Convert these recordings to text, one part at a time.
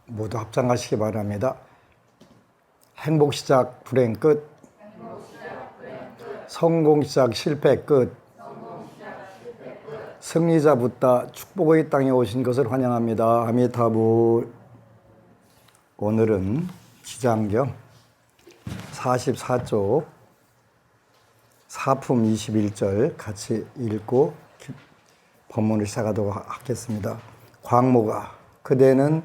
모두 합장하시기 바랍니다. 행복 시작 불행 끝. 성공 시작 실패 끝. 승리자 붙다 축복의 땅에 오신 것을 환영합니다. 아미타불. 오늘은 지장경 44쪽 사품 21절 같이 읽고 본문을 시작하도록 하겠습니다. 광모가 그대는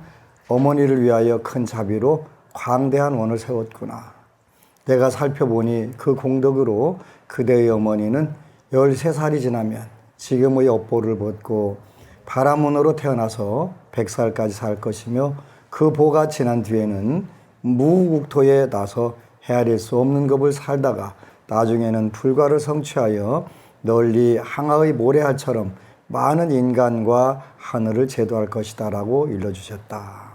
어머니를 위하여 큰 자비로 광대한 원을 세웠구나. 내가 살펴보니 그 공덕으로 그대의 어머니는 13살이 지나면 지금의 업보를 벗고 바라문으로 태어나서 100살까지 살 것이며 그 보가 지난 뒤에는 무국토에 나서 헤아릴 수 없는 겁을 살다가 나중에는 불과를 성취하여 널리 항아의 모래알처럼 많은 인간과 하늘을 제도할 것이다 라고 일러주셨다.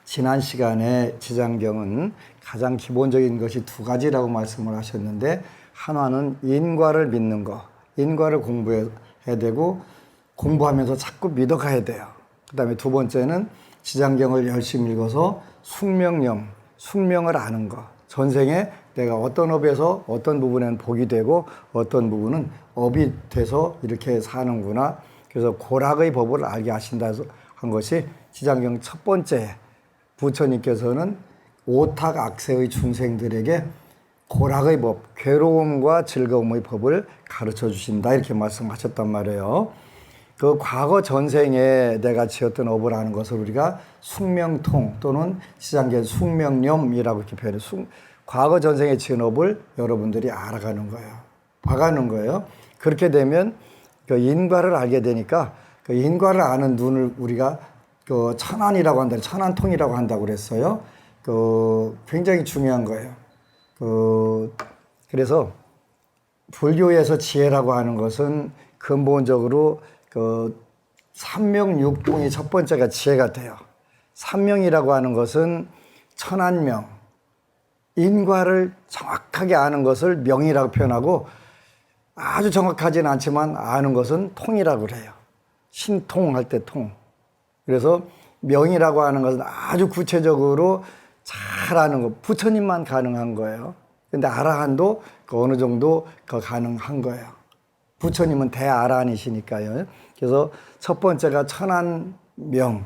지난 시간에 지장경은 가장 기본적인 것이 두 가지라고 말씀을 하셨는데, 하나는 인과를 믿는 것, 인과를 공부해야 되고 공부하면서 자꾸 믿어가야 돼요. 그 다음에 두 번째는 지장경을 열심히 읽어서 숙명령, 숙명을 아는 것. 전생에 내가 어떤 업에서 어떤 부분에는 복이 되고 어떤 부분은 업이 돼서 이렇게 사는구나. 그래서 고락의 법을 알게 하신다 한 것이 지장경 첫 번째. 부처님께서는 오탁 악세의 중생들에게 고락의 법, 괴로움과 즐거움의 법을 가르쳐 주신다 이렇게 말씀하셨단 말이에요. 그 과거 전생에 내가 지었던 업을 아는 것을 우리가 숙명통 또는 지장경 숙명념이라고 이렇게 표현해요. 과거 전생에 지은 업을 여러분들이 알아가는 거예요. 봐가는 거예요. 그렇게 되면 그 인과를 알게 되니까 그 인과를 아는 눈을 우리가 그 천안이라고 한다, 천안통이라고 한다고 그랬어요. 그 굉장히 중요한 거예요. 그래서 불교에서 지혜라고 하는 것은 근본적으로 그 삼명육통이 첫 번째가 지혜가 돼요. 삼명이라고 하는 것은 천안명, 인과를 정확하게 아는 것을 명이라고 표현하고 아주 정확하지는 않지만 아는 것은 통이라고 그래요. 신통할 때 통. 그래서 명이라고 하는 것은 아주 구체적으로 잘 아는 거, 부처님만 가능한 거예요. 근데 아라한도 어느 정도 가능한 거예요. 부처님은 대아라한이시니까요. 그래서 첫 번째가 천안명,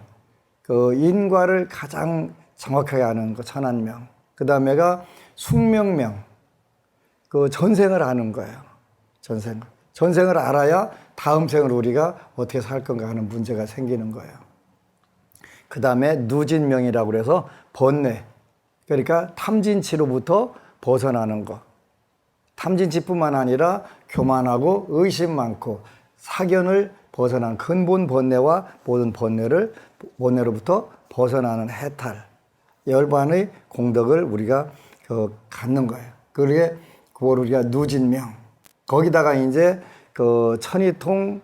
그 인과를 가장 정확하게 아는 거, 천안명. 그 다음에가 숙명명, 그 전생을 아는 거예요. 전생을 알아야 다음 생을 우리가 어떻게 살 건가 하는 문제가 생기는 거예요. 그 다음에 누진명이라고 해서 번뇌, 그러니까 탐진치로부터 벗어나는 것. 탐진치뿐만 아니라 교만하고 의심 많고 사견을 벗어난 근본 번뇌와 모든 번뇌로부터 벗어나는 해탈, 열반의 공덕을 우리가 갖는 거예요. 그게 그걸 우리가 누진명. 거기다가 이제 그 천의통,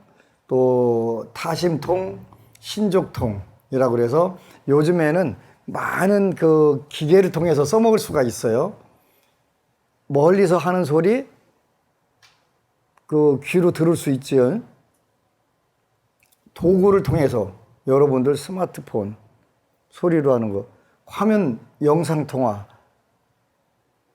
또 타심통, 신족통이라고 그래서 요즘에는 많은 그 기계를 통해서 써먹을 수가 있어요. 멀리서 하는 소리 그 귀로 들을 수 있지요. 도구를 통해서 여러분들 스마트폰 소리로 하는 거, 화면 영상 통화,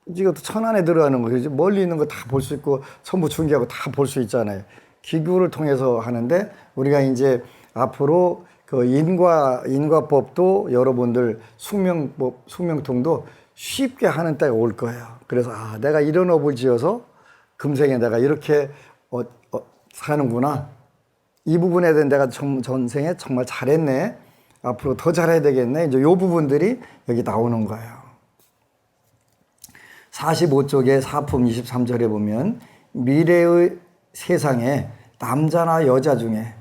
이것도 천안에 들어가는 거, 멀리 있는 거 다 볼 수 있고 전부 중계하고 다 볼 수 있잖아요. 기구를 통해서 하는데 우리가 이제 앞으로 그 인과법도 여러분들 숙명법, 숙명통도 쉽게 하는 때가 올 거예요. 그래서 내가 이런 업을 지어서 금생에 내가 이렇게 사는구나. 이 부분에 대한 내가 전생에 정말 잘했네. 앞으로 더 잘해야 되겠네. 이제 요 부분들이 여기 나오는 거예요. 45쪽의 사품 23절에 보면 미래의 세상에 남자나 여자 중에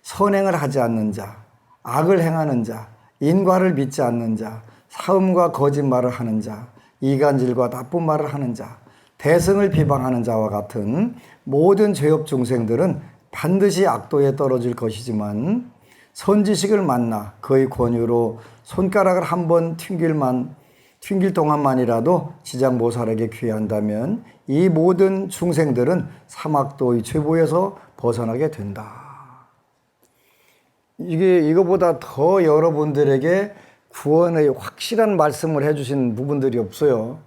선행을 하지 않는 자, 악을 행하는 자, 인과를 믿지 않는 자, 사음과 거짓말을 하는 자, 이간질과 나쁜 말을 하는 자, 대승을 비방하는 자와 같은 모든 죄업 중생들은 반드시 악도에 떨어질 것이지만 선지식을 만나 그의 권유로 손가락을 한번 튕길 동안만이라도 지장보살에게 귀한다면 이 모든 중생들은 사막도의 죄보에서 벗어나게 된다. 이거보다 더 여러분들에게 구원의 확실한 말씀을 해주신 부분들이 없어요.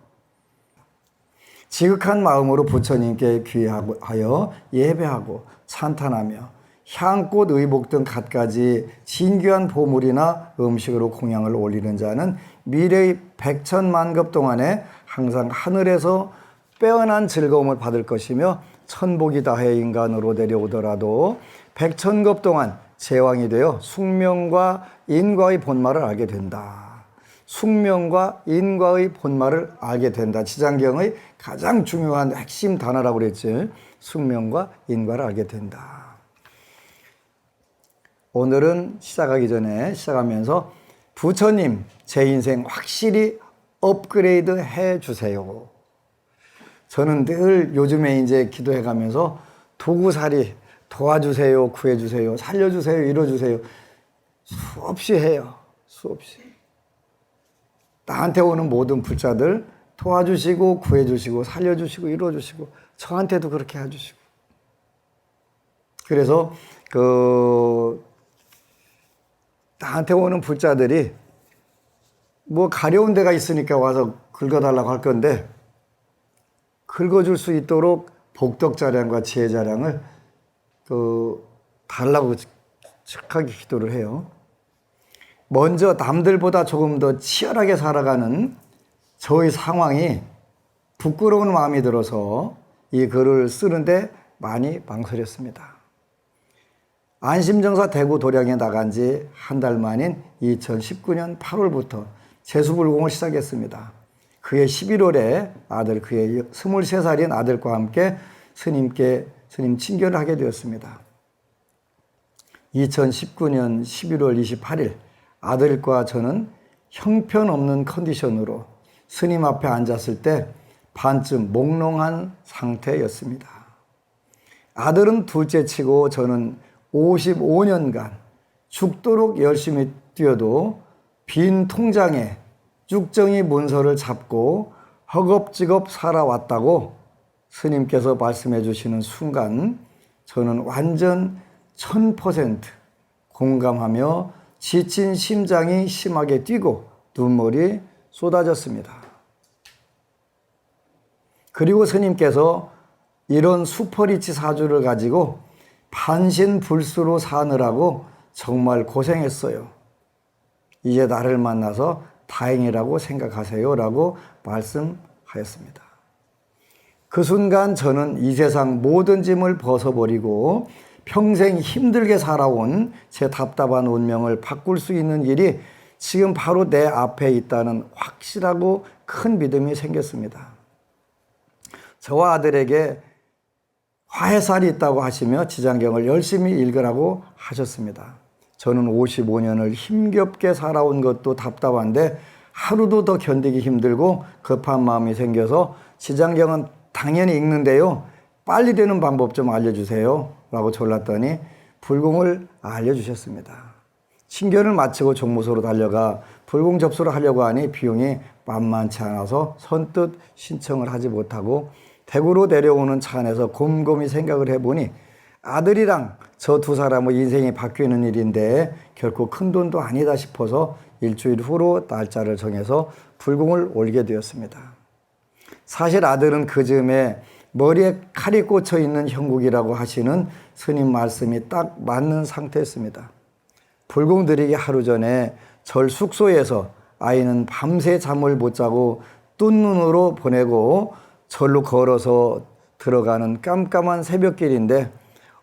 지극한 마음으로 부처님께 귀하여 예배하고 찬탄하며 향꽃, 의복 등 갖가지 진귀한 보물이나 음식으로 공양을 올리는 자는 미래의 백천만급 동안에 항상 하늘에서 빼어난 즐거움을 받을 것이며 천복이 다해 인간으로 내려오더라도 백천급 동안 제왕이 되어 숙명과 인과의 본말을 알게 된다. 숙명과 인과의 본말을 알게 된다. 지장경의 가장 중요한 핵심 단어라고 그랬지. 숙명과 인과를 알게 된다. 오늘은 시작하면서 부처님 제 인생 확실히 업그레이드 해 주세요. 저는 늘 요즘에 이제 기도해 가면서 도구살이 도와주세요, 구해주세요, 살려주세요, 이뤄주세요. 수없이 해요. 수없이. 나한테 오는 모든 불자들 도와주시고 구해주시고 살려주시고 이뤄주시고 저한테도 그렇게 해주시고. 그래서 나한테 오는 불자들이 뭐 가려운 데가 있으니까 와서 긁어달라고 할 건데 긁어줄 수 있도록 복덕자량과 지혜자량을 달라고 착하게 기도를 해요. 먼저 남들보다 조금 더 치열하게 살아가는 저의 상황이 부끄러운 마음이 들어서 이 글을 쓰는데 많이 망설였습니다. 안심정사 대구 도량에 나간 지 한 달 만인 2019년 8월부터 제수불공을 시작했습니다. 그해 11월에 그의 23살인 아들과 함께 스님 친견을 하게 되었습니다. 2019년 11월 28일 아들과 저는 형편없는 컨디션으로 스님 앞에 앉았을 때 반쯤 몽롱한 상태였습니다. 아들은 둘째치고 저는 55년간 죽도록 열심히 뛰어도 빈 통장에 쭉정이 문서를 잡고 허겁지겁 살아왔다고 스님께서 말씀해 주시는 순간 저는 완전 1000% 공감하며 지친 심장이 심하게 뛰고 눈물이 쏟아졌습니다. 그리고 스님께서 이런 수퍼리치 사주를 가지고 반신불수로 사느라고 정말 고생했어요. 이제 나를 만나서 다행이라고 생각하세요 라고 말씀하였습니다. 그 순간 저는 이 세상 모든 짐을 벗어버리고 평생 힘들게 살아온 제 답답한 운명을 바꿀 수 있는 일이 지금 바로 내 앞에 있다는 확실하고 큰 믿음이 생겼습니다. 저와 아들에게 화해살이 있다고 하시며 지장경을 열심히 읽으라고 하셨습니다. 저는 55년을 힘겹게 살아온 것도 답답한데 하루도 더 견디기 힘들고 급한 마음이 생겨서 지장경은 당연히 읽는데요. 빨리 되는 방법 좀 알려주세요 라고 졸랐더니 불공을 알려주셨습니다. 친견을 마치고 종무소로 달려가 불공 접수를 하려고 하니 비용이 만만치 않아서 선뜻 신청을 하지 못하고 대구로 내려오는 차 안에서 곰곰이 생각을 해보니 아들이랑 저 두 사람의 인생이 바뀌는 일인데 결코 큰 돈도 아니다 싶어서 일주일 후로 날짜를 정해서 불공을 올리게 되었습니다. 사실 아들은 그 즈음에 머리에 칼이 꽂혀 있는 형국이라고 하시는 스님 말씀이 딱 맞는 상태였습니다. 불공 드리기 하루 전에 절 숙소에서 아이는 밤새 잠을 못 자고 뜬 눈으로 보내고 절로 걸어서 들어가는 깜깜한 새벽길인데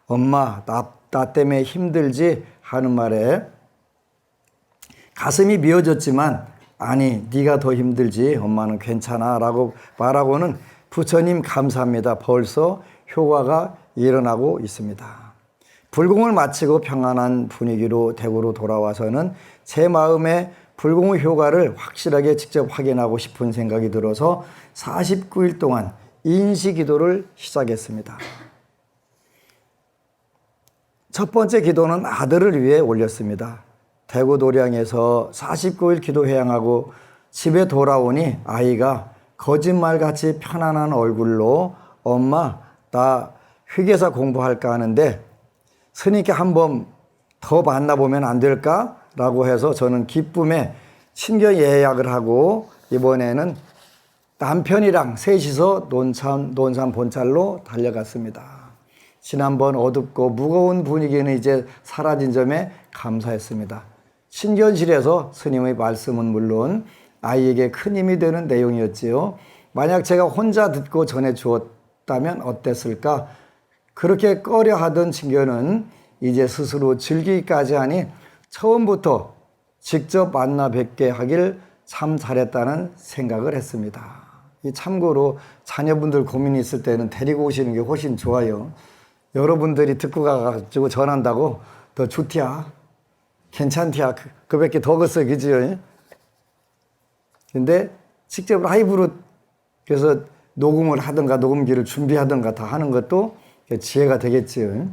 엄마 나 때문에 힘들지 하는 말에 가슴이 미어졌지만 아니 네가 더 힘들지 엄마는 괜찮아 라고 말하고는 부처님 감사합니다. 벌써 효과가 일어나고 있습니다. 불공을 마치고 평안한 분위기로 대구로 돌아와서는 제 마음에 불공의 효과를 확실하게 직접 확인하고 싶은 생각이 들어서 49일 동안 인시기도를 시작했습니다. 첫 번째 기도는 아들을 위해 올렸습니다. 대구 도량에서 49일 기도 회양하고 집에 돌아오니 아이가 거짓말같이 편안한 얼굴로 엄마 나 회계사 공부할까 하는데 스님께 한번 더 만나보면 안 될까라고 해서 저는 기쁨에 신경 예약을 하고 이번에는 남편이랑 셋이서 논산 본찰로 달려갔습니다. 지난번 어둡고 무거운 분위기는 이제 사라진 점에 감사했습니다. 신견실에서 스님의 말씀은 물론 아이에게 큰 힘이 되는 내용이었지요. 만약 제가 혼자 듣고 전해 주었다면 어땠을까? 그렇게 꺼려하던 친견은 이제 스스로 즐기기까지 하니 처음부터 직접 만나 뵙게 하길 참 잘했다는 생각을 했습니다. 참고로 자녀분들 고민이 있을 때는 데리고 오시는 게 훨씬 좋아요. 여러분들이 듣고 가가지고 전한다고 더 좋디야, 괜찮디야, 그밖에 더 걷어, 그지요? 근데 직접 라이브로 그래서 녹음을 하든가 녹음기를 준비하든가 다 하는 것도 지혜가 되겠지요.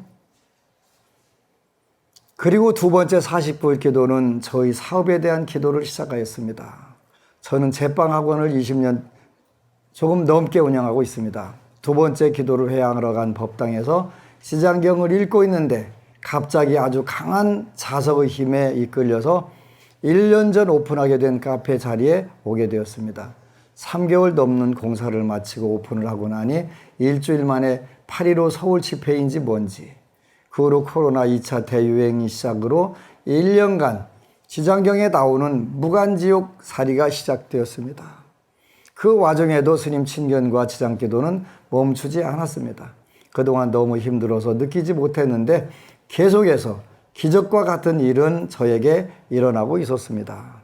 그리고 두 번째 40불 기도는 저희 사업에 대한 기도를 시작하였습니다. 저는 제빵학원을 20년 조금 넘게 운영하고 있습니다. 두 번째 기도를 회양하러 간 법당에서 시장경을 읽고 있는데 갑자기 아주 강한 자석의 힘에 이끌려서 1년 전 오픈하게 된 카페 자리에 오게 되었습니다. 3개월 넘는 공사를 마치고 오픈을 하고 나니 일주일 만에 8.15 서울 집회인지 뭔지, 그 후로 코로나 2차 대유행이 시작으로 1년간 시장경에 나오는 무간지옥 살이가 시작되었습니다. 그 와중에도 스님 친견과 지장기도는 멈추지 않았습니다. 그동안 너무 힘들어서 느끼지 못했는데 계속해서 기적과 같은 일은 저에게 일어나고 있었습니다.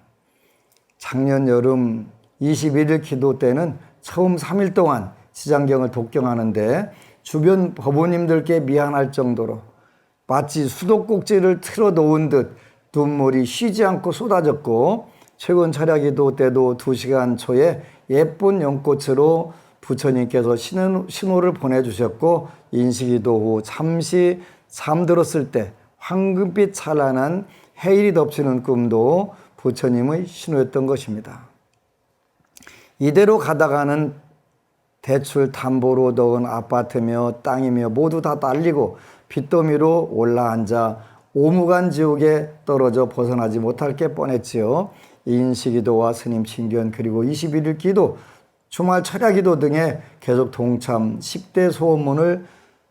작년 여름 21일 기도 때는 처음 3일 동안 지장경을 독경하는데 주변 법우님들께 미안할 정도로 마치 수도꼭지를 틀어놓은 듯 눈물이 쉬지 않고 쏟아졌고, 최근 철야기도 때도 2시간 초에 예쁜 연꽃으로 부처님께서 신호를 보내주셨고, 인식기도 후 잠시 잠들었을 때 황금빛 찬란한 해일이 덮치는 꿈도 부처님의 신호였던 것입니다. 이대로 가다가는 대출 담보로 넣은 아파트며 땅이며 모두 다 딸리고 빚더미로 올라앉아 오무간 지옥에 떨어져 벗어나지 못할 게 뻔했지요. 인식기도와 스님 친견 그리고 21일 기도, 주말 철야기도 등에 계속 동참 10대 소원문을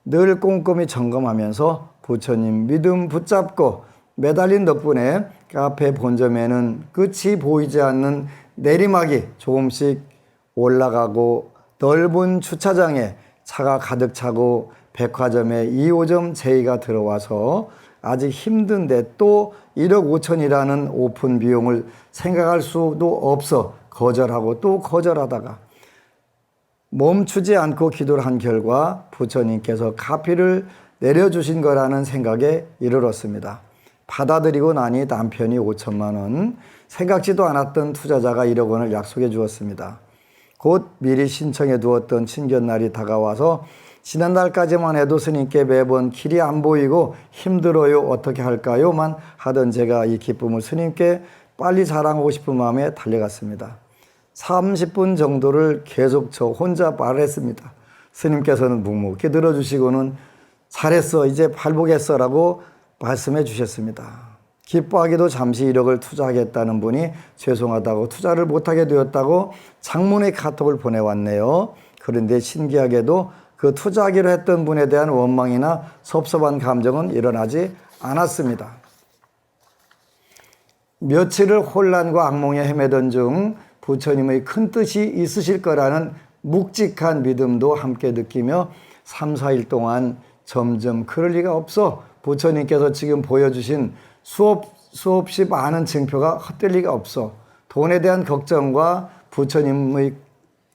늘 꼼꼼히 점검하면서 부처님 믿음 붙잡고 매달린 덕분에 카페 본점에는 끝이 보이지 않는 내리막이 조금씩 올라가고 넓은 주차장에 차가 가득 차고 백화점에 2호점 제의가 들어와서 아직 힘든데 또 1억 5천이라는 오픈 비용을 생각할 수도 없어 거절하고 또 거절하다가 멈추지 않고 기도를 한 결과 부처님께서 카피를 내려주신 거라는 생각에 이르렀습니다. 받아들이고 나니 남편이 5천만 원, 생각지도 않았던 투자자가 1억 원을 약속해 주었습니다. 곧 미리 신청해 두었던 친견날이 다가와서 지난달까지만 해도 스님께 매번 길이 안 보이고 힘들어요, 어떻게 할까요?만 하던 제가 이 기쁨을 스님께 빨리 자랑하고 싶은 마음에 달려갔습니다. 30분 정도를 계속 저 혼자 말했습니다. 스님께서는 묵묵히 들어주시고는 잘했어, 이제 발보겠어 라고 말씀해 주셨습니다. 기뻐하기도 잠시 1억을 투자하겠다는 분이 죄송하다고 투자를 못하게 되었다고 장문의 카톡을 보내왔네요. 그런데 신기하게도 그 투자하기로 했던 분에 대한 원망이나 섭섭한 감정은 일어나지 않았습니다. 며칠을 혼란과 악몽에 헤매던 중 부처님의 큰 뜻이 있으실 거라는 묵직한 믿음도 함께 느끼며 3, 4일 동안 점점 그럴 리가 없어 부처님께서 지금 보여주신 수없이 많은 증표가 헛될 리가 없어 돈에 대한 걱정과 부처님의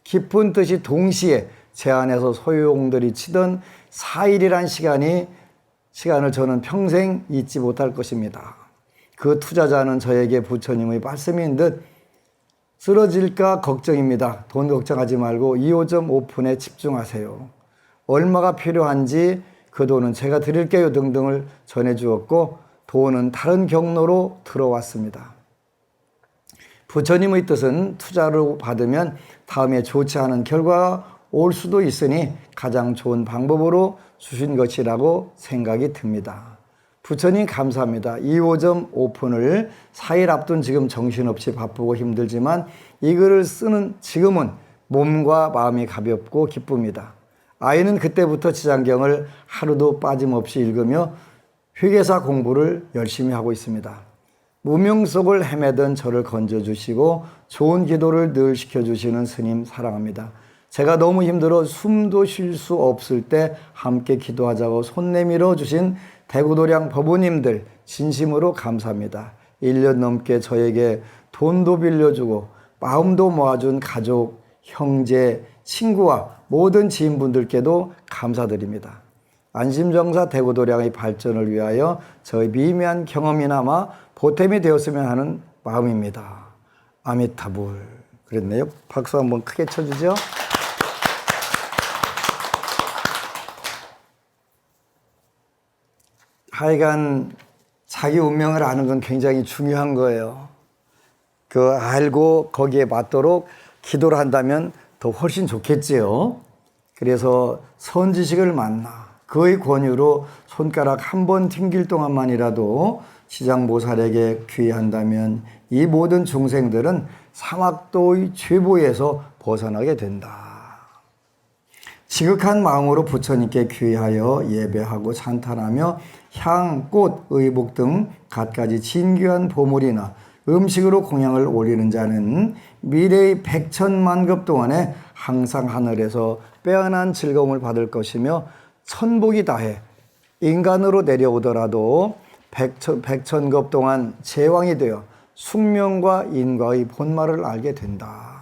깊은 뜻이 동시에 제 안에서 소용돌이 치던 4일이란 시간을 저는 평생 잊지 못할 것입니다. 그 투자자는 저에게 부처님의 말씀인 듯 쓰러질까 걱정입니다. 돈 걱정하지 말고 2호점 오픈에 집중하세요. 얼마가 필요한지 그 돈은 제가 드릴게요 등등을 전해주었고 돈은 다른 경로로 들어왔습니다. 부처님의 뜻은 투자로 받으면 다음에 좋지 않은 결과가 올 수도 있으니 가장 좋은 방법으로 주신 것이라고 생각이 듭니다. 부처님 감사합니다. 2호점 오픈을 4일 앞둔 지금 정신없이 바쁘고 힘들지만 이 글을 쓰는 지금은 몸과 마음이 가볍고 기쁩니다. 아이는 그때부터 지장경을 하루도 빠짐없이 읽으며 회계사 공부를 열심히 하고 있습니다. 무명 속을 헤매던 저를 건져주시고 좋은 기도를 늘 시켜주시는 스님 사랑합니다. 제가 너무 힘들어 숨도 쉴 수 없을 때 함께 기도하자고 손 내밀어 주신 대구도량 법우님들 진심으로 감사합니다. 1년 넘게 저에게 돈도 빌려주고 마음도 모아준 가족, 형제, 친구와 모든 지인분들께도 감사드립니다. 안심정사 대구도량의 발전을 위하여 저의 미미한 경험이나마 보탬이 되었으면 하는 마음입니다. 아미타불. 그랬네요. 박수 한번 크게 쳐주죠. 하여간 자기 운명을 아는 건 굉장히 중요한 거예요. 그 알고 거기에 맞도록 기도를 한다면 더 훨씬 좋겠지요. 그래서 선지식을 만나 그의 권유로 손가락 한 번 튕길 동안만이라도 지장보살에게 귀의한다면 이 모든 중생들은 사막도의 죄보에서 벗어나게 된다. 지극한 마음으로 부처님께 귀의하여 예배하고 찬탄하며 향, 꽃, 의복 등 갖가지 진귀한 보물이나 음식으로 공양을 올리는 자는 미래의 백천만급 동안에 항상 하늘에서 빼어난 즐거움을 받을 것이며 천복이 다해 인간으로 내려오더라도 백천급 동안 제왕이 되어 숙명과 인과의 본말을 알게 된다.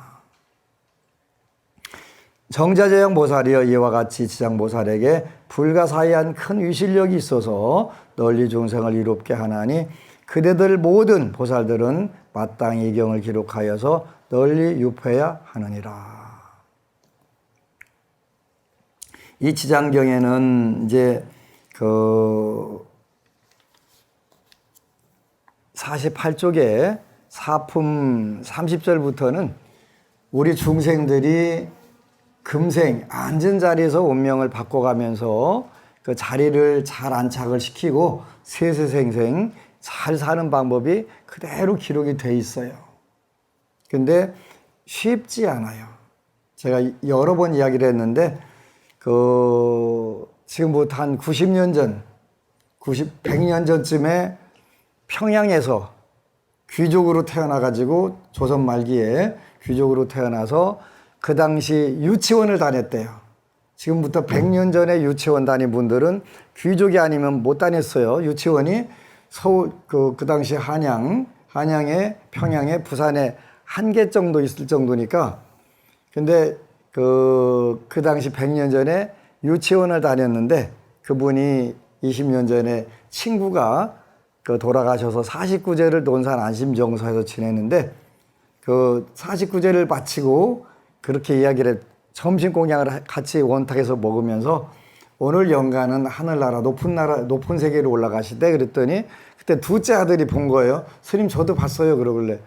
정자제형 보살이여 이와 같이 지장보살에게 불가사의한 큰 위실력이 있어서 널리 중생을 이롭게 하나니 그대들 모든 보살들은 마땅히 이 경을 기록하여서 널리 유포해야 하느니라. 이 지장경에는 이제 그 48쪽에 사품 30절부터는 우리 중생들이 금생 앉은 자리에서 운명을 바꿔가면서 그 자리를 잘 안착을 시키고 세세생생 잘 사는 방법이 그대로 기록이 돼 있어요. 근데 쉽지 않아요. 제가 여러 번 이야기를 했는데 지금부터 한 90년 전, 100년 전쯤에 평양에서 귀족으로 태어나가지고 조선 말기에 귀족으로 태어나서 그 당시 유치원을 다녔대요. 지금부터 100년 전에 유치원 다닌 분들은 귀족이 아니면 못 다녔어요. 유치원이 서울, 그 당시 한양에, 평양에, 부산에 한 개 정도 있을 정도니까. 근데 그 당시 100년 전에 유치원을 다녔는데 그분이 20년 전에 친구가 돌아가셔서 49제를 논산 안심정서에서 지냈는데 그 49제를 마치고 그렇게 이야기를 점심 공양을 같이 원탁에서 먹으면서 오늘 영가는 하늘나라 높은 세계로 올라가시대. 그랬더니 그때 둘째 아들이 본 거예요. 스님 저도 봤어요. 그러길래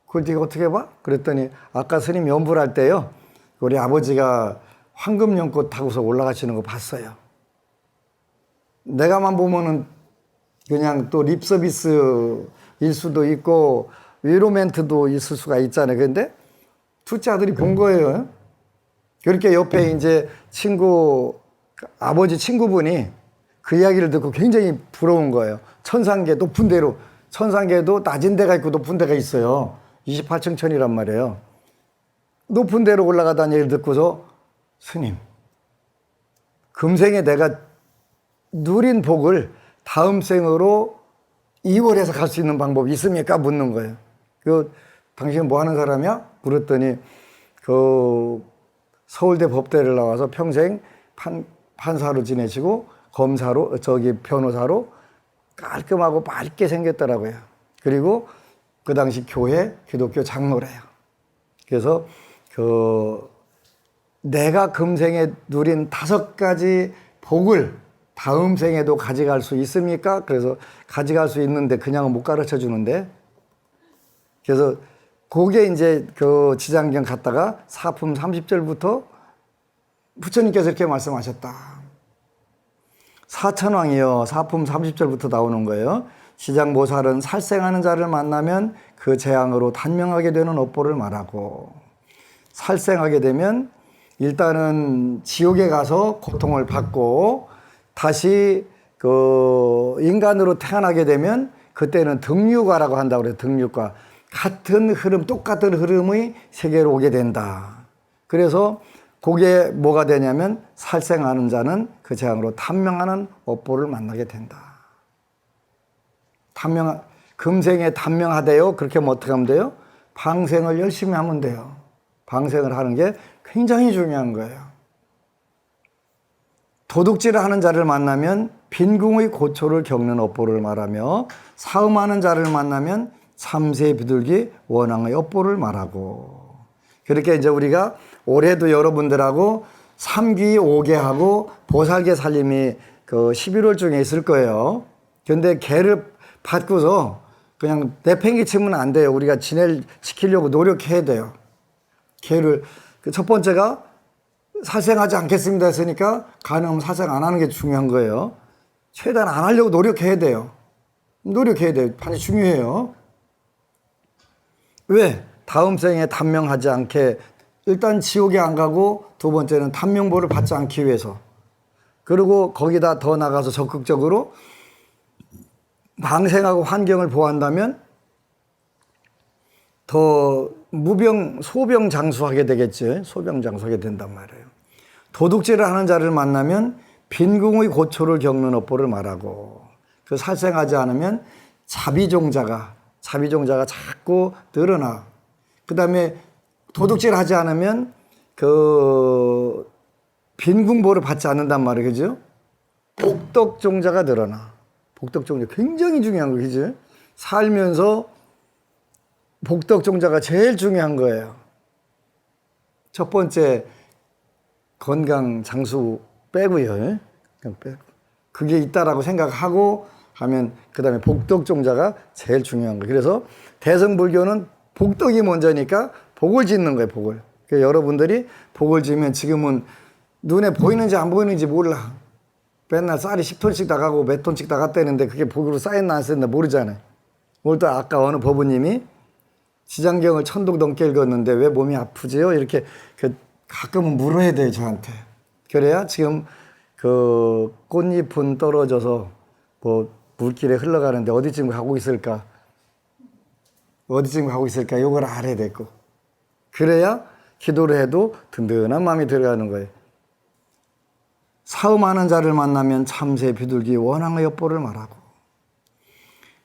그걸 네가 어떻게 봐? 그랬더니 아까 스님 연불 할 때요. 우리 아버지가 황금연꽃 타고서 올라가시는 거 봤어요. 내가만 보면은 그냥 또 립서비스일 수도 있고 위로 멘트도 있을 수가 있잖아요. 근데 둘째 아들이 본 거예요. 그렇게 옆에 이제 아버지 친구분이 그 이야기를 듣고 굉장히 부러운 거예요. 천상계 높은 데로, 천상계도 낮은 데가 있고 높은 데가 있어요. 28층 천이란 말이에요. 높은 데로 올라가다는 얘기를 듣고서 스님, 금생에 내가 누린 복을 다음 생으로 이월해서 갈 수 있는 방법이 있습니까? 묻는 거예요. 당신은 뭐 하는 사람이야? 물었더니 서울대 법대를 나와서 평생 판사로 지내시고 변호사로 깔끔하고 맑게 생겼더라고요. 그리고 그 당시 기독교 장로래요. 그래서 내가 금생에 누린 5가지 복을 다음 생에도 가져갈 수 있습니까? 그래서 가져갈 수 있는데 그냥은 못 가르쳐 주는데. 그래서 그게 이제 지장경 갔다가 사품 30절부터 부처님께서 이렇게 말씀하셨다. 사천왕이여, 사품 30절부터 나오는 거예요. 지장보살은 살생하는 자를 만나면 그 재앙으로 단명하게 되는 업보를 말하고, 살생하게 되면 일단은 지옥에 가서 고통을 받고 다시 그 인간으로 태어나게 되면 그때는 등류과라고 한다고 그래요. 등류과. 같은 흐름, 똑같은 흐름의 세계로 오게 된다. 그래서 그게 뭐가 되냐면 살생하는 자는 그 재앙으로 단명하는 업보를 만나게 된다. 금생에 단명하대요. 그렇게 하면 어떻게 하면 돼요? 방생을 열심히 하면 돼요. 방생을 하는 게 굉장히 중요한 거예요. 도둑질을 하는 자를 만나면 빈궁의 고초를 겪는 업보를 말하며, 사음하는 자를 만나면 참새 비둘기 원앙의 업보를 말하고. 그렇게 이제 우리가 올해도 여러분들하고 삼귀 5개 하고 보살개 살림이 그 11월 중에 있을 거예요. 근데 개를 받고서 그냥 내팽개치면 안 돼요. 우리가 지키려고 노력해야 돼요. 개를, 그 첫 번째가 살생하지 않겠습니다 했으니까 가능하면 살생 안 하는 게 중요한 거예요. 최대한 안 하려고 노력해야 돼요. 노력해야 돼요. 반드시 중요해요. 왜? 다음 생에 단명하지 않게, 일단 지옥에 안 가고, 두 번째는 단명보를 받지 않기 위해서. 그리고 거기다 더 나가서 적극적으로 방생하고 환경을 보호한다면 더 소병장수하게 되겠지. 소병장수하게 된단 말이에요. 도둑질을 하는 자를 만나면 빈궁의 고초를 겪는 업보를 말하고, 그 살생하지 않으면 자비종자가 자꾸 늘어나. 그 다음에 도둑질 하지 않으면 그 빈궁보를 받지 않는단 말이에요. 그죠? 복덕종자가 늘어나. 복덕종자 굉장히 중요한 거, 그죠? 살면서 복덕종자가 제일 중요한 거예요. 첫 번째, 건강 장수 빼고요. 그게 있다라고 생각하고 하면, 그 다음에 복덕종자가 제일 중요한 거예요. 그래서 대승불교는 복덕이 먼저니까 복을 짓는 거예요, 복을. 그러니까 여러분들이 복을 지면 지금은 눈에 보이는지 안 보이는지 몰라. 맨날 쌀이 10톤씩 나가고 몇 톤씩 나갔다는데 그게 복으로 쌓였나 안 쌓였나 모르잖아요. 오늘 또 아까 어느 법부님이 지장경을 1000독 넘게 읽었는데 왜 몸이 아프지요? 이렇게 가끔은 물어야 돼요, 저한테. 그래야 지금 그 꽃잎은 떨어져서 뭐 물길에 흘러가는데 어디쯤 가고 있을까? 이걸 알아야 되고. 그래야 기도를 해도 든든한 마음이 들어가는 거예요. 사음하는 자를 만나면 참새, 비둘기, 원앙의 업보를 말하고.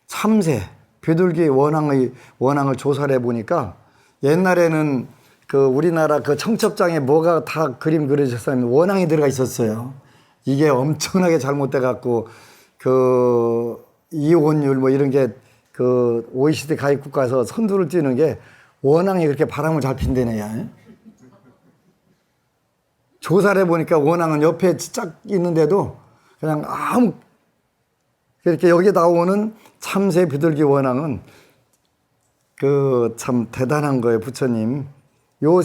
참새, 비둘기, 원앙을 조사를 해보니까 옛날에는 그 우리나라 그 청첩장에 뭐가 다 그림 그려졌으면 원앙이 들어가 있었어요. 이게 엄청나게 잘못돼갖고 그 이혼율 뭐 이런 게 그 OECD 가입 국가에서 선두를 찌는 게 원앙이 그렇게 바람을 잘 핀다네요. 조사를 해보니까 원앙은 옆에 쫙 있는데도 그냥 이렇게 여기 나오는 참새, 비둘기, 원앙은 그 참 대단한 거예요, 부처님. 요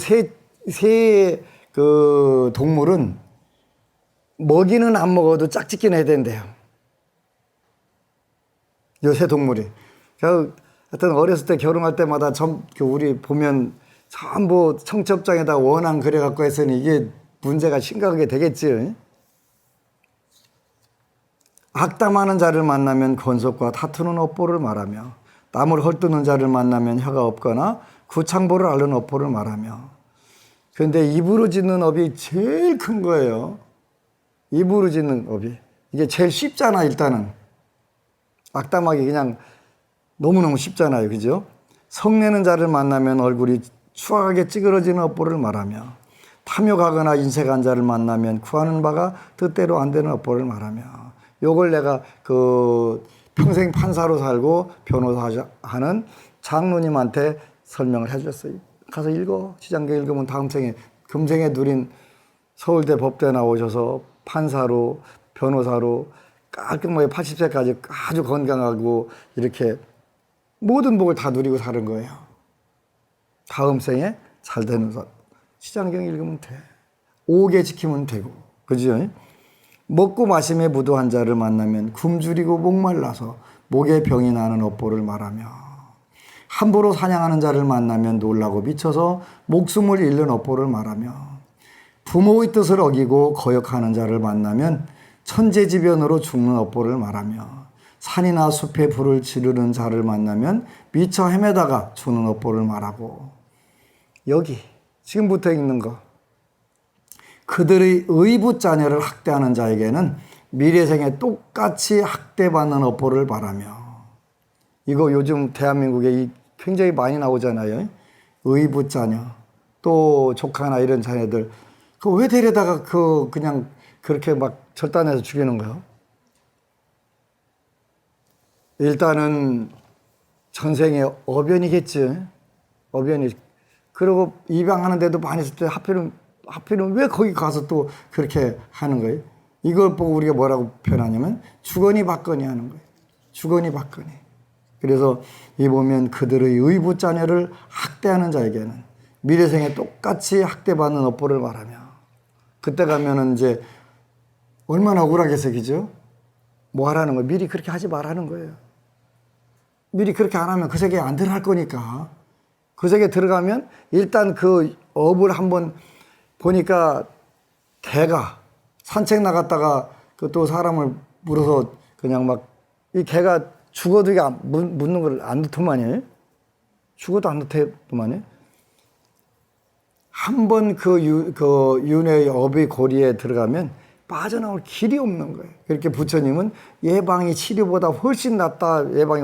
그 동물은 먹이는 안 먹어도 짝짓기는 해야 된대요. 요 새 동물이. 하여튼 어렸을 때 결혼할 때마다 우리 보면 전부 청첩장에다 원앙 그려갖고 했으니 이게 문제가 심각하게 되겠지. 악담하는 자를 만나면 건석과 다투는 업보를 말하며, 남을 헐뜯는 자를 만나면 혀가 없거나 구창보를 앓는 업보를 말하며. 그런데 입으로 짓는 업이 제일 큰 거예요. 입으로 짓는 업이. 이게 제일 쉽잖아, 일단은. 악담하기 그냥 너무너무 쉽잖아요. 그죠? 성내는 자를 만나면 얼굴이 추하게 찌그러지는 업보를 말하며, 탐욕하거나 인색한 자를 만나면 구하는 바가 뜻대로 안 되는 업보를 말하며. 요걸 내가 평생 판사로 살고 변호사 하는 장로님한테 설명을 해줬어요. 가서 읽어. 지장경 읽으면 다음 생에, 금생에 누린 서울대 법대 나오셔서 판사로, 변호사로 깔끔하게 80세까지 아주 건강하고 이렇게 모든 복을 다 누리고 사는 거예요. 다음 생에 잘 되는 사람. 시장경 읽으면 돼. 5개 지키면 되고. 그죠? 먹고 마심에 무도한 자를 만나면 굶주리고 목말라서 목에 병이 나는 업보를 말하며 함부로 사냥하는 자를 만나면 놀라고 미쳐서 목숨을 잃는 업보를 말하며 부모의 뜻을 어기고 거역하는 자를 만나면 천재지변으로 죽는 업보를 말하며 산이나 숲에 불을 지르는 자를 만나면 미쳐 헤매다가 죽는 업보를 말하고 여기 지금부터 읽는 거 그들의 의붓 자녀를 학대하는 자에게는 미래생에 똑같이 학대받는 업보를 말하며 이거 요즘 대한민국에 굉장히 많이 나오잖아요. 의붓 자녀 또 조카나 이런 자녀들 그 왜 데려다가 그냥 그렇게 막 절단해서 죽이는 거예요? 일단은 전생에 어변이겠지. 어변이. 그리고 입양하는데도 많이 있을 때 하필은 왜 거기 가서 또 그렇게 하는 거예요? 이걸 보고 우리가 뭐라고 표현하냐면 주거니 받거니 하는 거예요. 주거니 받거니. 그래서 이 보면 그들의 의붓 자녀를 학대하는 자에게는 미래생에 똑같이 학대받는 업보를 말하며 그때 가면은 이제 얼마나 억울하겠어요, 그죠? 뭐 하라는 거예요? 미리 그렇게 하지 말라는 거예요. 미리 그렇게 안 하면 그 세계에 안 들어갈 거니까. 그 세계에 들어가면 일단 그 업을 한번 보니까 개가 산책 나갔다가 그 또 사람을 물어서 그냥 막 이 개가 죽어도 이게 묻는 걸 안 넣더만요. 죽어도 안 넣더만요. 한 번 그 윤회의 업의 고리에 들어가면 빠져나올 길이 없는 거예요. 그렇게 부처님은 예방이 치료보다 훨씬 낫다. 예방이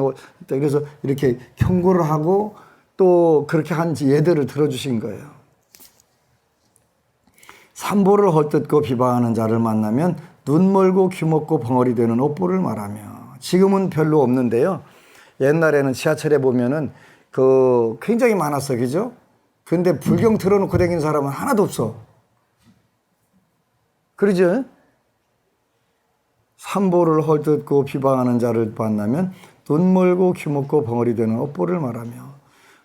그래서 이렇게 경고를 하고 또 그렇게 한 예들을 들어주신 거예요. 산보를 헐뜯고 비방하는 자를 만나면 눈 멀고 귀 먹고 벙어리 되는 업보를 말하며 지금은 별로 없는데요. 옛날에는 지하철에 보면은 굉장히 많았어요. 그죠? 근데 불경 틀어놓고 다니는 사람은 하나도 없어. 그러죠? 산보를 헐뜯고 비방하는 자를 만나면 눈 멀고 귀 먹고 벙어리 되는 업보를 말하며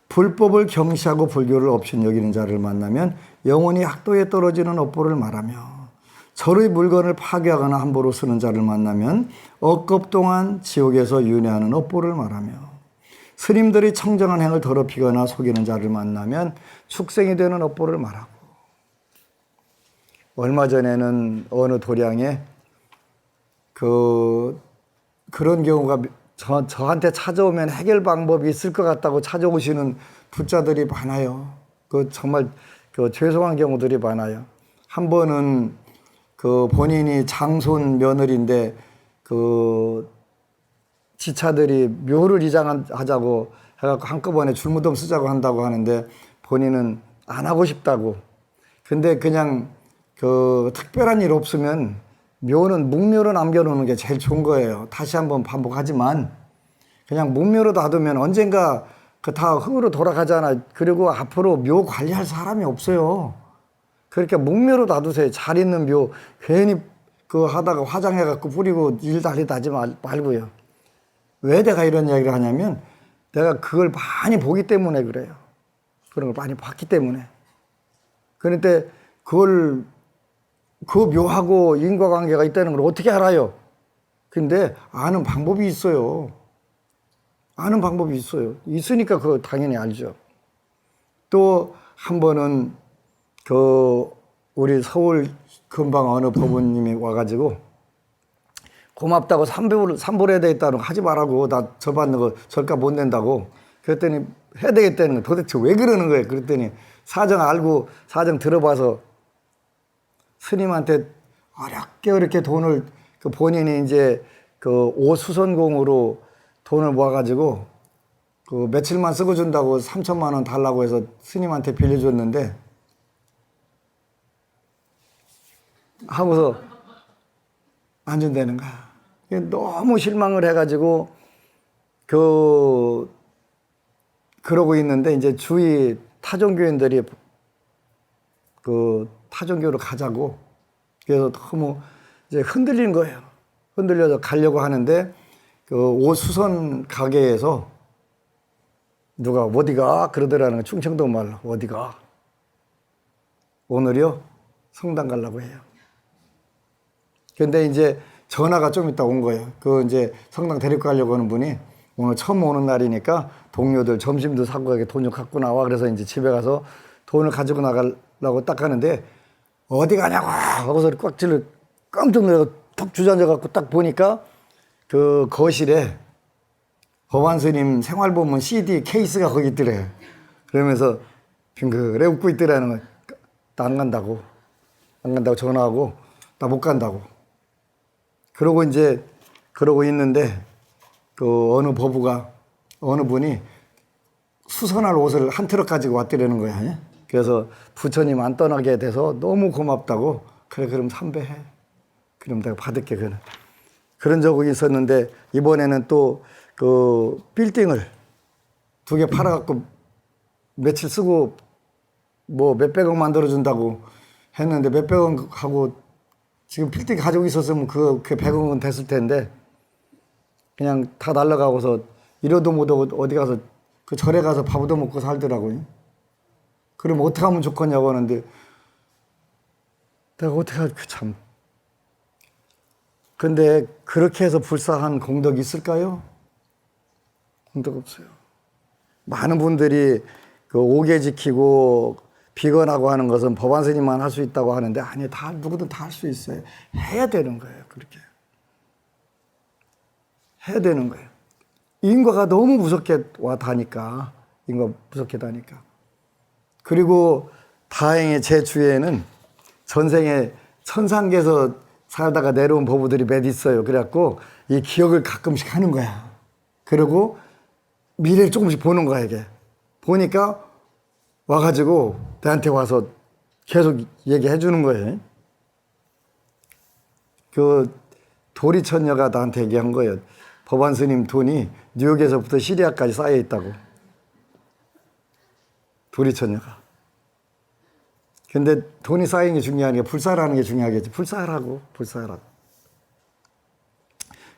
불법을 경시하고 불교를 업신 여기는 자를 만나면 영원히 학도에 떨어지는 업보를 말하며 절의 물건을 파괴하거나 함부로 쓰는 자를 만나면 억겁 동안 지옥에서 윤회하는 업보를 말하며 스님들이 청정한 행을 더럽히거나 속이는 자를 만나면 축생이 되는 업보를 말하고 얼마 전에는 어느 도량에 그런 경우가 저한테 찾아오면 해결 방법이 있을 것 같다고 찾아오시는 부자들이 많아요. 정말 죄송한 경우들이 많아요. 한 번은 본인이 장손 며느리인데 지차들이 묘를 이장하자고 해갖고 한꺼번에 줄무덤 쓰자고 한다고 하는데 본인은 안 하고 싶다고. 근데 그냥 특별한 일 없으면 묘는 묵묘로 남겨놓는 게 제일 좋은 거예요. 다시 한번 반복하지만 그냥 묵묘로 놔두면 언젠가 다 흙으로 돌아가잖아. 그리고 앞으로 묘 관리할 사람이 없어요. 그러니까 묵묘로 놔두세요. 잘 있는 묘 괜히 하다가 화장해갖고 뿌리고 일 달리다 하지 말고요. 왜 내가 이런 이야기를 하냐면 내가 그걸 많이 보기 때문에 그래요. 그런 걸 많이 봤기 때문에. 그런데 그 묘하고 인과관계가 있다는 걸 어떻게 알아요? 근데 아는 방법이 있어요. 아는 방법이 있어요. 있으니까 그거 당연히 알죠. 또 한 번은 우리 서울 근방 어느 법원님이 와가지고 고맙다고 삼보를 해야 되겠다는 거 하지 말라고 나 저 받는 거 절값 못 낸다고 그랬더니 해야 되겠다는 거 도대체 왜 그러는 거예요? 그랬더니 사정 알고 사정 들어봐서 스님한테 어렵게 돈을 본인이 이제 오수선공으로 돈을 모아가지고 며칠만 쓰고 준다고 3천만 원 달라고 해서 스님한테 빌려줬는데 하고서 안 준다는 거야. 너무 실망을 해가지고 그러고 있는데 이제 주위 타종교인들이 타종교로 가자고 그래서 너무 이제 흔들린 거예요. 흔들려서 가려고 하는데 오수선 가게에서 누가 어디가 그러더라는 거 충청도 말로 어디가 오늘요 성당 가려고 해요. 근데 이제 전화가 좀 있다 온 거예요. 그 이제 성당 데리고 가려고 하는 분이 오늘 처음 오는 날이니까 동료들 점심도 사고 가게 돈 좀 갖고 나와. 그래서 이제 집에 가서 돈을 가지고 나가려고 딱 하는데 어디 가냐고 하고서 꽉 찔러 깜짝 놀라서 턱 주저앉아 갖고 딱 보니까 그 거실에 법안 스님 생활본문 CD 케이스가 거기 있더래요. 그러면서 빙그레 웃고 있더라는 거예요. 나 안 간다고. 안 간다고 전화하고 나 못 간다고. 그러고 이제 그러고 있는데 그 어느 분이 수선할 옷을 한 트럭 가지고 왔더라는 거야. 그래서 부처님 안 떠나게 돼서 너무 고맙다고. 그래 그럼 삼배해. 그럼 내가 받을게. 그런 적이 있었는데 이번에는 또 그 빌딩을 2개 팔아갖고 며칠 쓰고 뭐 몇백억 만들어준다고 했는데 몇백억 하고 지금 빌딩 가지고 있었으면 그 100억은 됐을 텐데 그냥 다 날라가고서 이러도 못하고 어디 가서 그 절에 가서 밥도 먹고 살더라고요. 그럼 어떻게 하면 좋겠냐고 하는데 내가 어떻게 할까 참. 근데 그렇게 해서 불사한 공덕이 있을까요? 공덕 없어요. 많은 분들이 그 오개 지키고 비건하고 하는 것은 법안 스님만 할 수 있다고 하는데 아니 다 누구든 다 할 수 있어요. 해야 되는 거예요. 그렇게 해야 되는 거예요. 인과가 너무 무섭게 다니까 인과 무섭게 다니까. 그리고 다행히 제 주위에는 전생에 천상계에서 살다가 내려온 보부들이 몇 있어요. 그래갖고 이 기억을 가끔씩 하는 거야. 그리고 미래를 조금씩 보는 거야 이게. 보니까 와가지고 나한테 와서 계속 얘기해 주는 거예요. 그 도리천녀가 나한테 얘기한 거예요. 법안 스님 돈이 뉴욕에서부터 시리아까지 쌓여 있다고. 도리천녀가. 근데 돈이 쌓이는 게 중요한 게 불사라는 게 중요하겠지. 불사하라고.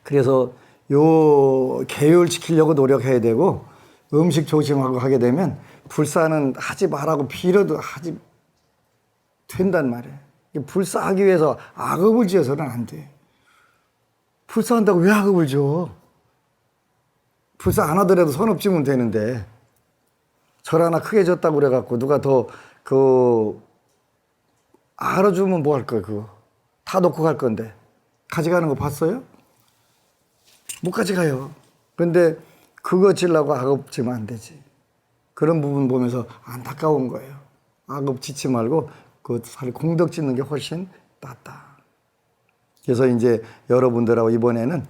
그래서 요 계율 지키려고 노력해야 되고 음식 조심하고 하게 되면 불사는 하지 말라고 빌어도 하지 된단 말이에요. 불사하기 위해서 악업을 지어서는 안 돼. 불사한다고 왜 악업을 줘? 불사 안 하더라도 선 없지면 되는데 절 하나 크게 졌다고 그래갖고 누가 더 알아주면 뭐 할 거야 그거. 다 놓고 갈 건데 가져가는 거 봤어요? 못 가져가요. 근데 그거 지려고 악업 지면 안 되지. 그런 부분 보면서 안타까운 거예요. 악업 짓지 말고 그 공덕 짓는 게 훨씬 낫다. 그래서 이제 여러분들하고 이번에는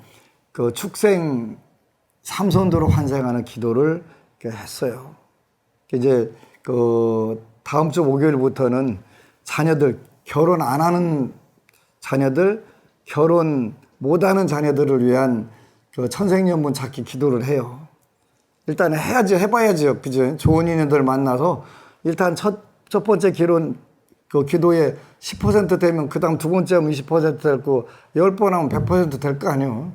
그 축생 삼선도로 환생하는 기도를 했어요. 이제 그 다음 주 목요일부터는 자녀들 결혼 안 하는 자녀들, 결혼 못 하는 자녀들을 위한 그 천생연분 찾기 기도를 해요. 일단 해야죠. 해봐야죠. 그죠? 좋은 인연들 만나서 일단 첫 번째 그 기도에 10% 되면 그 다음 두 번째 하면 20% 될 거, 10번 하면 100% 될 거 아니에요.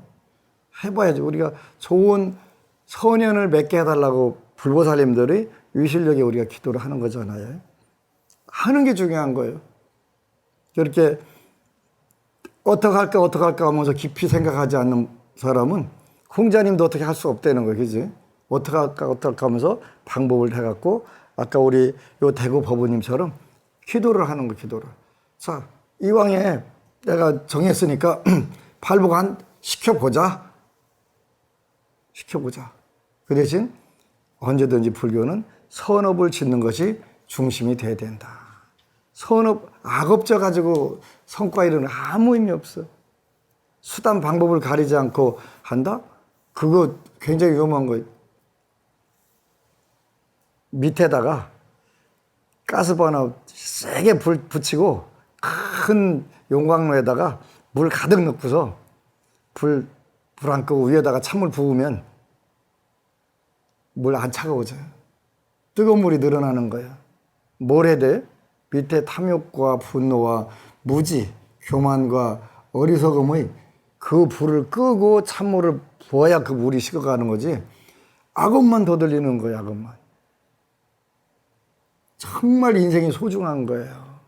해봐야죠. 우리가 좋은 선연을 맺게 해달라고 불보살님들이 위실력에 우리가 기도를 하는 거잖아요. 하는 게 중요한 거예요. 이렇게 어떡할까 하면서 깊이 생각하지 않는 사람은 공자님도 어떻게 할 수 없다는 거예요. 그지? 어떡할까 하면서 방법을 해갖고 아까 우리 요 대구 법우님처럼 기도를 하는 거예요. 기도를. 자, 이왕에 내가 정했으니까 팔복한 시켜보자. 그 대신 언제든지 불교는 선업을 짓는 것이 중심이 돼야 된다. 선업, 악업져 가지고 성과 이루는 아무 의미 없어. 수단 방법을 가리지 않고 한다? 그거 굉장히 위험한 거예요. 밑에다가 가스버너 세게 불 붙이고 큰 용광로에다가 물 가득 넣고서 불 안 끄고 위에다가 찬물 부으면 물 안 차가워져요. 뜨거운 물이 늘어나는 거예요. 뭘 해야 돼? 밑에 탐욕과 분노와 무지, 교만과 어리석음의 그 불을 끄고 찬물을 부어야 그 물이 식어가는 거지. 악업만 더 들리는 거예요. 악업만. 정말 인생이 소중한 거예요.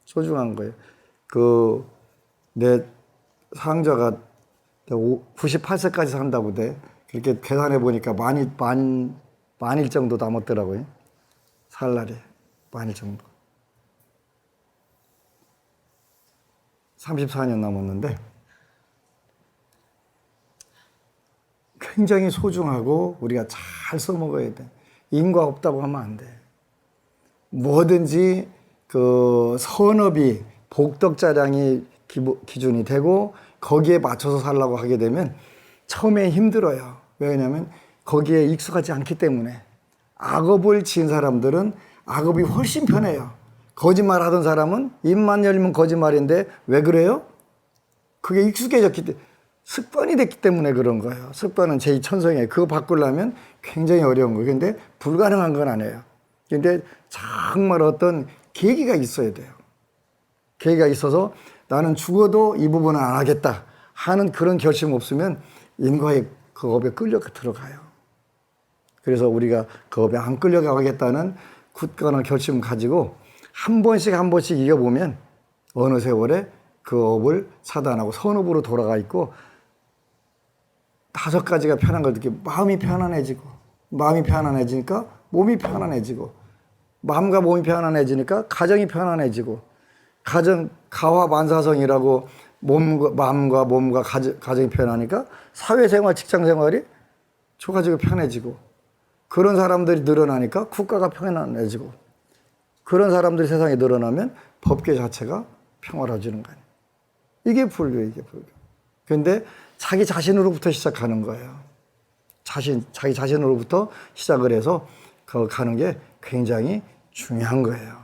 소중한 거예요. 내 사상자가 98세까지 산다고 돼. 그렇게 계산해 보니까 만일 정도 남았더라고요. 살 날이 만일 정도. 34년 남았는데 굉장히 소중하고 우리가 잘 써먹어야 돼. 인과 없다고 하면 안 돼. 뭐든지 그 선업이 복덕자량이 기준이 되고 거기에 맞춰서 살라고 하게 되면 처음에 힘들어요. 왜냐하면 거기에 익숙하지 않기 때문에. 악업을 지은 사람들은 악업이 훨씬 편해요. 거짓말 하던 사람은 입만 열면 거짓말인데 왜 그래요? 그게 익숙해졌기 때문에, 습관이 됐기 때문에 그런 거예요. 습관은 제2천성이에요. 그거 바꾸려면 굉장히 어려운 거예요. 근데 불가능한 건 아니에요. 근데 정말 어떤 계기가 있어야 돼요. 계기가 있어서 나는 죽어도 이 부분은 안 하겠다 하는 그런 결심 없으면 인과의 그 업에 끌려 들어가요. 그래서 우리가 그 업에 안 끌려가겠다는 굳건한 결심 가지고 한 번씩 이겨보면 어느 세월에 그 업을 차단하고 선업으로 돌아가 있고 5가지가 편한 걸 느끼고 마음이 편안해지니까 몸이 편안해지고 마음과 몸이 편안해지니까 가정이 편안해지고 가화만사성이라고 마음과 몸과 가정이 편하니까 사회생활, 직장생활이 좋아지고 편해지고 그런 사람들이 늘어나니까 국가가 편안해지고 그런 사람들이 세상에 늘어나면 법계 자체가 평화로워지는 거예요. 이게 불교예요, 이게 불교. 그런데 자기 자신으로부터 시작하는 거예요. 자기 자신으로부터 시작을 해서 가는 게 굉장히 중요한 거예요.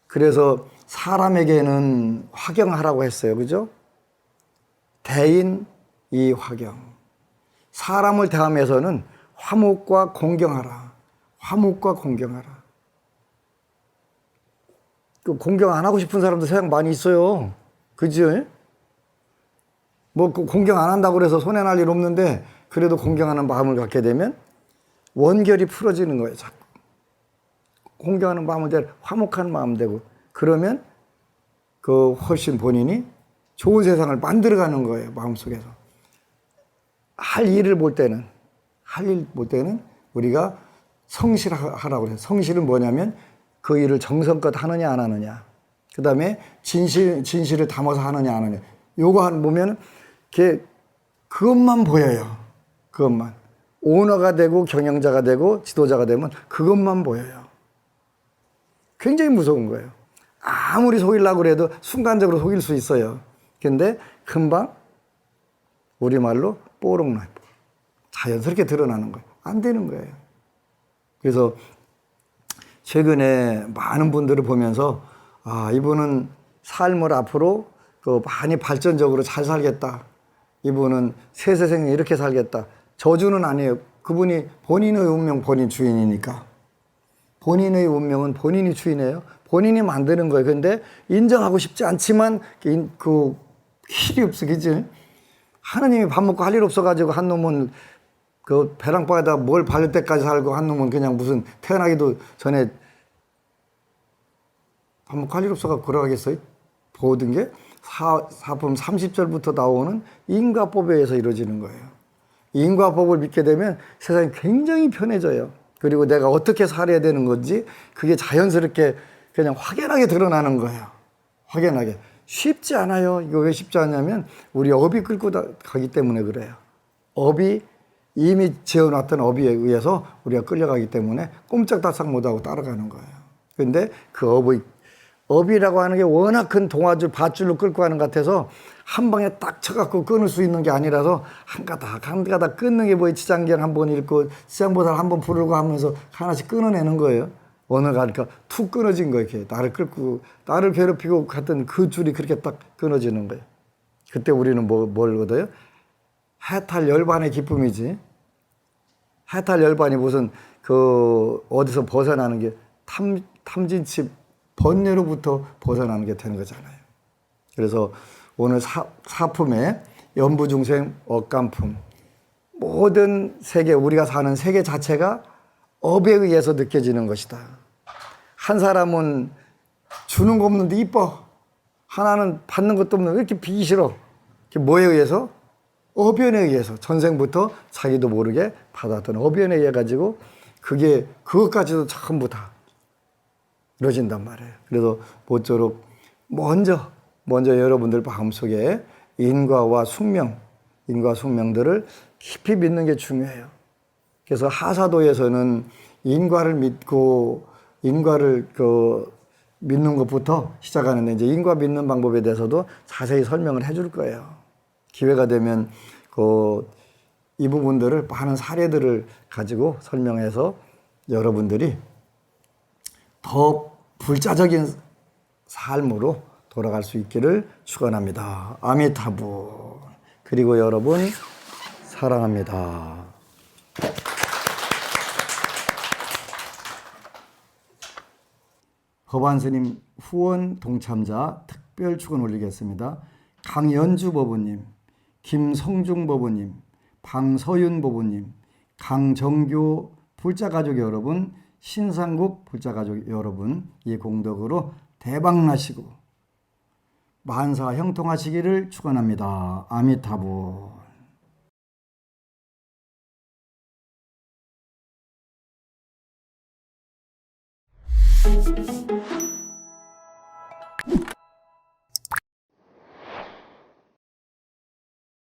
그래서 사람에게는 화경하라고 했어요. 그죠? 대인 이 화경. 사람을 대하면서는 화목과 공경하라. 화목과 공경하라. 그 공경 안 하고 싶은 사람도 세상 많이 있어요. 그죠? 뭐 공경 안 한다고 그래서 손해날 일 없는데 그래도 공경하는 마음을 갖게 되면 원결이 풀어지는 거예요. 자꾸. 공경하는 마음은 되고 화목한 마음 되고 그러면 그 훨씬 본인이 좋은 세상을 만들어가는 거예요. 마음속에서. 할 일을 볼 때는 우리가 성실하라고 해요. 성실은 뭐냐면 그 일을 정성껏 하느냐 안 하느냐. 그 다음에 진실을 담아서 하느냐 안 하느냐. 요거 보면 그것만 보여요. 그것만. 오너가 되고 경영자가 되고 지도자가 되면 그것만 보여요. 굉장히 무서운 거예요. 아무리 속이려고 해도 순간적으로 속일 수 있어요. 근데 금방 우리말로 뽀록나 자연스럽게 드러나는 거예요. 안 되는 거예요. 그래서 최근에 많은 분들을 보면서 이분은 삶을 앞으로 많이 발전적으로 잘 살겠다. 이분은 세세생에 이렇게 살겠다. 저주는 아니에요. 그분이 본인의 운명 본인 주인이니까. 본인의 운명은 본인이 주인이에요. 본인이 만드는 거예요. 근데 인정하고 싶지 않지만 그 길이 없어, 그지? 하느님이 밥 먹고 할 일 없어가지고 한 놈은 그 배낭바에다 뭘 바를 때까지 살고 한 놈은 그냥 무슨 태어나기도 전에 밥 먹고 할 일 없어가지고 걸어가겠어요? 모든 게 사품 30절부터 나오는 인과법에 의해서 이루어지는 거예요. 인과법을 믿게 되면 세상이 굉장히 편해져요. 그리고 내가 어떻게 살아야 되는 건지 그게 자연스럽게 그냥 확연하게 드러나는 거예요. 확연하게. 쉽지 않아요. 이거 왜 쉽지 않냐면 우리 업이 끌고 가기 때문에 그래요. 업이 이미 지어놨던 업에 의해서 우리가 끌려가기 때문에 꼼짝달싹 못하고 따라가는 거예요. 근데 그 업이라고 하는 게 워낙 큰 동아줄, 밧줄로 끌고 가는 것 같아서 한 방에 딱 쳐갖고 끊을 수 있는 게 아니라서 한 가닥 끊는 게 뭐예요. 지장경 한번 읽고 지장보살 한번 부르고 하면서 하나씩 끊어내는 거예요. 어느 가니까 툭 끊어진 거예요. 이렇게 나를 괴롭히고 갔던 그 줄이 그렇게 딱 끊어지는 거예요. 그때 우리는 뭘 얻어요? 해탈 열반의 기쁨이지. 해탈 열반이 무슨 어디서 벗어나는 게 탐진치 번뇌로부터 벗어나는 게 되는 거잖아요. 그래서 오늘 사품의 연부중생 억간품, 모든 세계, 우리가 사는 세계 자체가 업에 의해서 느껴지는 것이다. 한 사람은 주는 거 없는데 이뻐. 하나는 받는 것도 없는 왜 이렇게 비기 싫어? 뭐에 의해서? 어변에 의해서 전생부터 자기도 모르게 받았던 어변에 의해 가지고 그것까지도 전부 다 이루어진단 말이에요. 그래서 모쪼록 먼저 여러분들 마음속에 인과와 숙명들을 깊이 믿는 게 중요해요. 그래서 하사도에서는 인과를 믿는 것부터 시작하는데 이제 인과 믿는 방법에 대해서도 자세히 설명을 해줄 거예요. 기회가 되면 이 부분들을 많은 사례들을 가지고 설명해서 여러분들이 더 불자적인 삶으로 돌아갈 수 있기를 축원합니다. 아미타부. 그리고 여러분 사랑합니다. 법안스님 후원 동참자 특별 축원 올리겠습니다. 강연주 법우님, 김성중 법우님, 방서윤 법우님, 강정교 불자가족 여러분, 신상국 불자가족 여러분, 이 공덕으로 대박나시고 만사 형통하시기를 축원합니다. 아미타불.